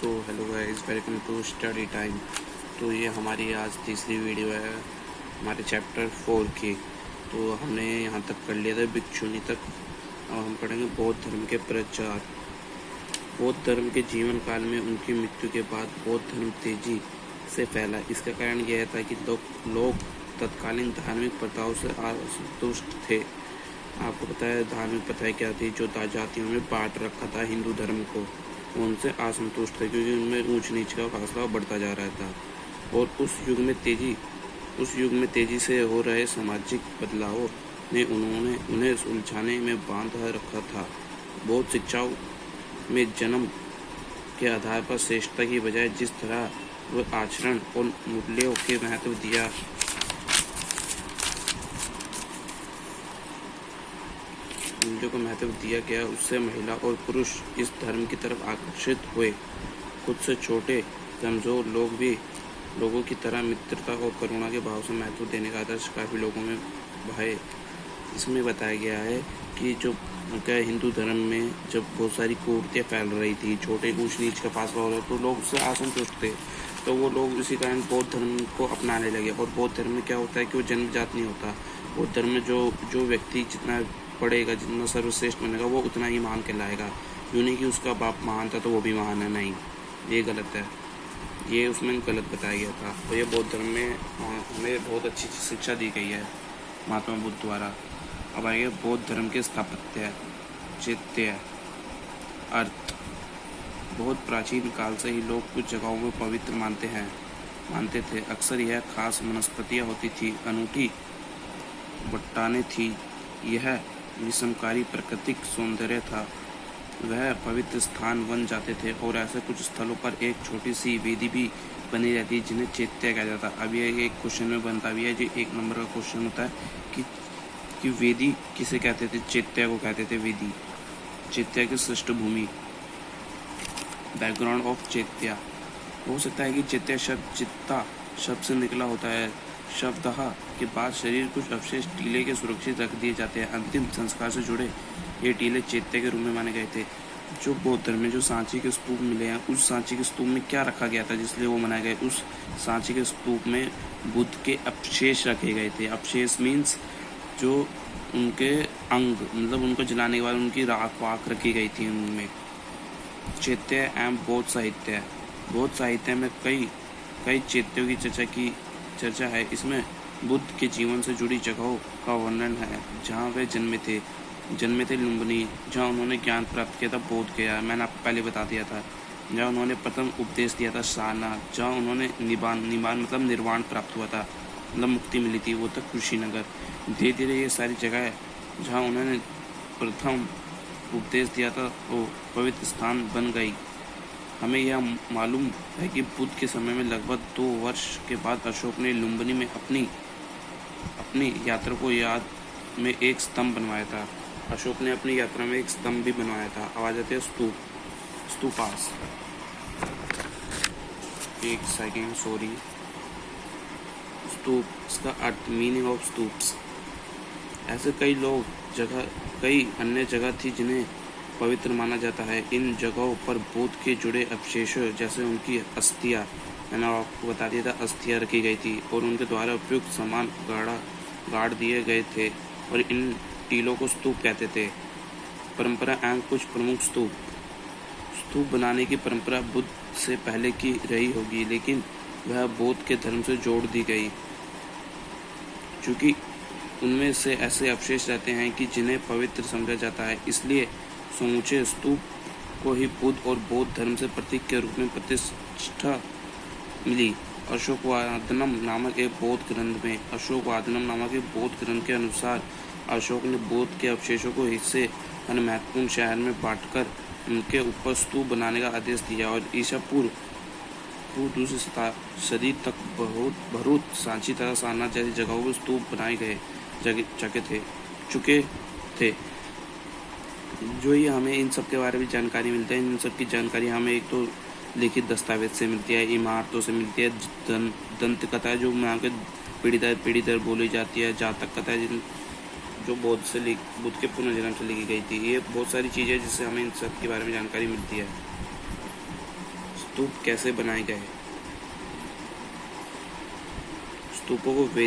So hello guys, welcome to study time. तो ये हमारी आज तीसरी वीडियो है हमारे चैप्टर 4 की। तो हमने यहाँ तक कर लिया था भिक्षुनी तक। अब हम पढ़ेंगे बौद्ध धर्म के प्रचार। बौद्ध धर्म के जीवन काल में उनकी मृत्यु के बाद बौद्ध धर्म तेजी से फैला। इसका कारण यह था कि लोग तत्कालीन धार्मिक प्रथाओं से असंतुष्ट थे। आपको पता है धार्मिक प्रथाएं क्या थी? जो जातियों में बांट रखा था हिंदू धर्म को, उनसे असंतुष्ट थे क्योंकि उनमें ऊंच नीच का फासला बढ़ता जा रहा था। और उस युग में तेजी से हो रहे सामाजिक बदलावों ने उन्हें उलझाने में बांध रखा था। बौद्ध शिक्षाओं में जन्म के आधार पर श्रेष्ठता की बजाय जिस तरह वह आचरण और मूल्यों के महत्व दिया गया, उससे महिला और पुरुष इस धर्म की तरफ आकर्षित हुए। खुद से छोटे कमजोर लोगों की तरह मित्रता और करुणा के भाव से महत्व देने का आदर्श काफ़ी लोगों में है। इसमें बताया गया है कि जो क्या हिंदू धर्म में जब बहुत सारी कुरीतियाँ फैल रही थी, छोटे ऊंच नीच का फासला हो रहा, तो लोग उससे असंतुष्ट थे। तो वो लोग इसी कारण बौद्ध धर्म को अपनाने लगे। और बौद्ध धर्म में क्या होता है कि वो जन्मजात नहीं होता। बौद्ध धर्म में जो व्यक्ति जितना पढ़ेगा, जितना सर्वश्रेष्ठ बनेगा, वो उतना ही महान कहलाएगा। यूँ नहीं कि उसका बाप महान था तो वो भी महान है, नहीं, ये गलत है। ये उसमें गलत बताया गया था। तो ये बौद्ध धर्म में हमें बहुत अच्छी शिक्षा दी गई है महात्मा बुद्ध द्वारा। अब आएंगे बौद्ध धर्म के स्थापत्य चित्य अर्थ। बहुत प्राचीन काल से ही लोग कुछ जगहों को पवित्र मानते थे। अक्सर यह खास वनस्पतियाँ होती थी, अनूठी चट्टानें थी। यह विषमकारी प्राकृतिक सौंदर्य था। वह पवित्र स्थान बन जाते थे और ऐसे कुछ स्थलों पर एक छोटी सी वेदी भी बनी रहती जिन्हें चैत्य कहा जाता। अब यह एक क्वेश्चन में बनता भी है, जो 1 नंबर का क्वेश्चन होता है कि वेदी किसे कहते थे? चैत्य को कहते थे वेदी। चैत्य की सृष्ट भूमि। बैकग्राउंड ऑफ चैत्य। हो सकता है कि चैत्य शब्द चित्ता शब्द से निकला होता है। शब्दः के बाद शरीर कुछ अवशेष टीले के सुरक्षित रख दिए जाते हैं। अंतिम संस्कार से जुड़े ये टीले चैत्य के रूप में माने गए थे। जो बौद्ध धर्म में जो सांची के स्तूप मिले हैं, उस सांची के स्तूप में क्या रखा गया था जिसलिए वो मनाए गए? उस सांची के स्तूप में बुद्ध के अवशेष रखे गए थे। अवशेष मीन्स जो उनके अंग, मतलब उनको जलाने के बाद उनकी राख वाख रखी गई थी उनमें। चैत्य एवं बौद्ध साहित्य। बौद्ध साहित्य में कई चैत्यों की चर्चा है। इसमें बुद्ध के जीवन से जुड़ी जगहों का वर्णन है जहाँ वे जन्मे थे लुम्बिनी, जहाँ उन्होंने ज्ञान प्राप्त किया था, बोध गया, मैंने आपको पहले बता दिया था। जहाँ उन्होंने प्रथम उपदेश दिया था, सारनाथ। जहाँ उन्होंने निबान मतलब निर्वाण प्राप्त हुआ था, मतलब मुक्ति मिली थी, वो था कुशीनगर। धीरे धीरे ये सारी जगह जहाँ उन्होंने प्रथम उपदेश दिया था वो पवित्र स्थान बन गई। हमें यह मालूम है कि बुद्ध के समय में लगभग 2 वर्ष के बाद अशोक ने लुम्बिनी में अपनी यात्रा को याद में एक स्तंभ बनवाया था। अशोक ने अपनी यात्रा में एक स्तंभ भी बनवाया था। आवाज आती है स्तूपास। एक सेकेंड, सॉरी। स्तूप, इसका अर्थ, मीनिंग ऑफ स्तूप्स। ऐसे कई अन्य जगह थी जिन्हें पवित्र माना जाता है। इन जगहों पर बुद्ध के जुड़े अवशेषों जैसे उनकी अस्थियाँ, मैंने आपको बता दिया था, अस्थियाँ रखी गई थी और उनके द्वारा उपयुक्त सामान गाड़ दिए गए थे और इन टीलों को स्तूप कहते थे। परंपरा एवं कुछ प्रमुख स्तूप बनाने की परंपरा बुद्ध से पहले की रही होगी, लेकिन वह बौद्ध के धर्म से जोड़ दी गई। चूँकि उनमें से ऐसे अवशेष रहते हैं कि जिन्हें पवित्र समझा जाता है, इसलिए समूचे स्तूप को ही बुद्ध और बौद्ध धर्म से प्रतीक के रूप में प्रतिष्ठा मिली। अशोकवादनम नामक एक बौद्ध ग्रंथ के अनुसार अशोक ने बौद्ध के अवशेषों को हिस्से अन्य महत्वपूर्ण शहर में बांटकर उनके ऊपर स्तूप बनाने का आदेश दिया और ईसा पूर्व 2वीं सदी तक भरूच, सांची तथा सारनाथ जैसी जगहों पर स्तूप बनाए चुके थे। जो ये हमें इन सब के बारे में जानकारी मिलती है, इन सब की जानकारी हमें एक तो लिखित दस्तावेज से मिलती है, इमारतों से मिलती है, दंत कथा जो यहाँ के पीढ़ी दर बोली जाती है, जातक कथा जो बुद्ध के पुनर्जन्म से लिखी गई थी। ये बहुत सारी चीज़ें जिससे हमें इन सब के बारे में जानकारी मिलती है। स्तूप कैसे बनाए गए? स्तूपों को